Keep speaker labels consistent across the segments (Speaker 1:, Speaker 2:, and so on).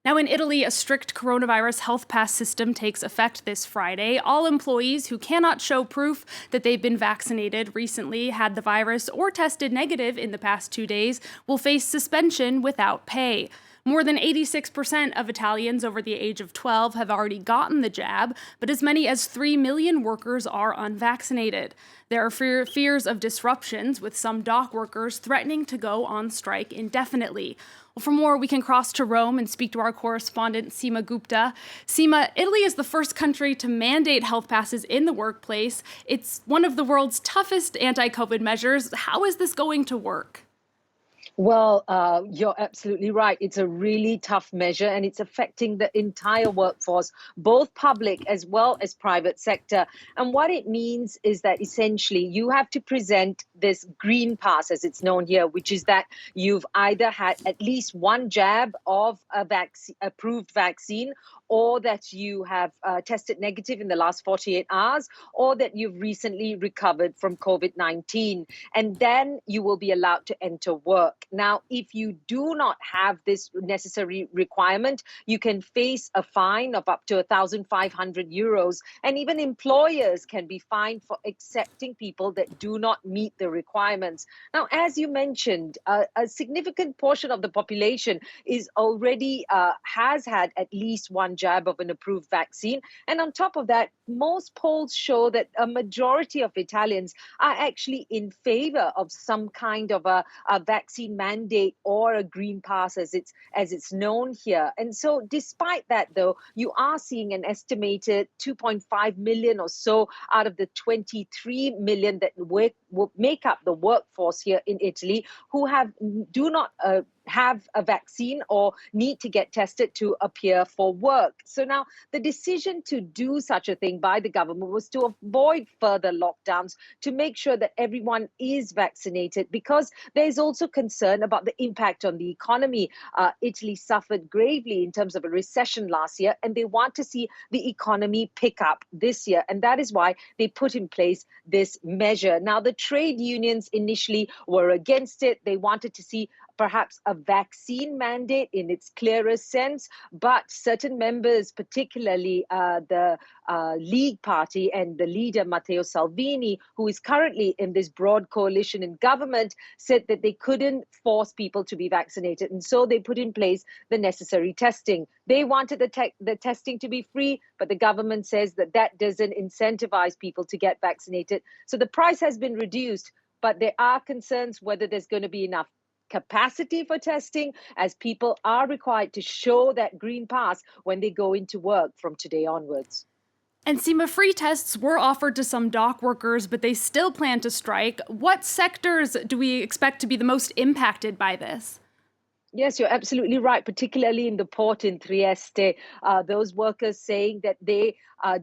Speaker 1: Now, in Italy, a strict coronavirus health pass system takes effect this Friday. All employees who cannot show proof that they've been vaccinated recently, had the virus, or tested negative in the past 2 days will face suspension without pay. More than 86% of Italians over the age of 12 have already gotten the jab, but as many as 3 million workers are unvaccinated. There are fears of disruptions, with some dock workers threatening to go on strike indefinitely. Well, for more, we can cross to Rome and speak to our correspondent, Seema Gupta. Seema, Italy is the first country to mandate health passes in the workplace. It's one of the world's toughest anti-COVID measures. How is this going to work?
Speaker 2: Well, you're absolutely right. It's a really tough measure and it's affecting the entire workforce, both public as well as private sector. And what it means is that essentially you have to present this green pass, as it's known here, which is that you've either had at least one jab of a approved vaccine, or that you have tested negative in the last 48 hours, or that you've recently recovered from COVID-19. And then you will be allowed to enter work. Now, if you do not have this necessary requirement, you can face a fine of up to 1,500 euros. And even employers can be fined for accepting people that do not meet the requirements. Now, as you mentioned, a significant portion of the population is already has had at least one jab of an approved vaccine. And on top of that, most polls show that a majority of Italians are actually in favor of some kind of a vaccine mandate or a green pass, as it's known here. And so despite that, though, you are seeing an estimated 2.5 million or so out of the 23 million that will make up the workforce here in Italy who do not have a vaccine or need to get tested to appear for work. So now the decision to do such a thing by the government was to avoid further lockdowns, to make sure that everyone is vaccinated, because there is also concern about the impact on the economy. Italy suffered gravely in terms of a recession last year, and they want to see the economy pick up this year. And that is why they put in place this measure. Now, the trade unions initially were against it. They wanted to see perhaps a vaccine mandate in its clearest sense, but certain members, particularly the League Party and the leader Matteo Salvini, who is currently in this broad coalition in government, said that they couldn't force people to be vaccinated. And so they put in place the necessary testing. They wanted the testing to be free, but the government says that that doesn't incentivize people to get vaccinated. So the price has been reduced, but there are concerns whether there's going to be enough capacity for testing, as people are required to show that green pass when they go into work from today onwards.
Speaker 1: And Seema, free tests were offered to some dock workers, but they still plan to strike. What sectors do we expect to be the most impacted by this?
Speaker 2: Yes, you're absolutely right, particularly in the port in Trieste. Those workers saying that they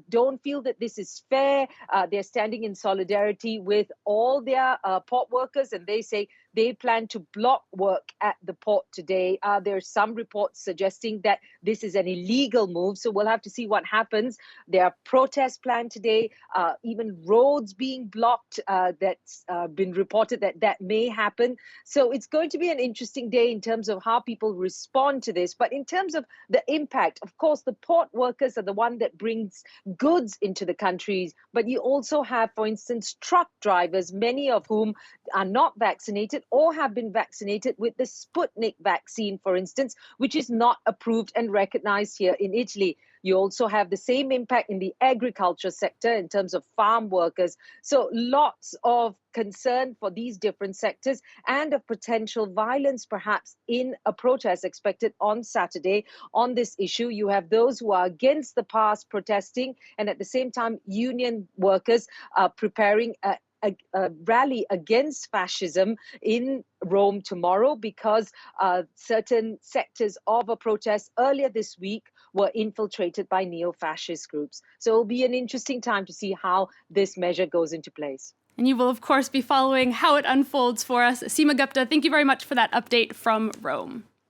Speaker 2: don't feel that this is fair. They're standing in solidarity with all their port workers, and they say they plan to block work at the port today. There are some reports suggesting that this is an illegal move, so we'll have to see what happens. There are protests planned today, even roads being blocked. That's been reported that may happen. So it's going to be an interesting day in terms of how people respond to this. But in terms of the impact, of course, the port workers are the one that brings goods into the countries. But you also have, for instance, truck drivers, many of whom are not vaccinated or have been vaccinated with the Sputnik vaccine, for instance, which is not approved and recognized here in Italy. You also have the same impact in the agriculture sector in terms of farm workers. So lots of concern for these different sectors, and of potential violence perhaps in a protest expected on Saturday on this issue. You have those who are against the pass protesting, and at the same time union workers preparing a rally against fascism in Rome tomorrow, because certain sectors of a protest earlier this week were infiltrated by neo-fascist groups. So it'll be an interesting time to see how this measure goes into place.
Speaker 1: And you will, of course, be following how it unfolds for us. Seema Gupta, thank you very much for that update from Rome.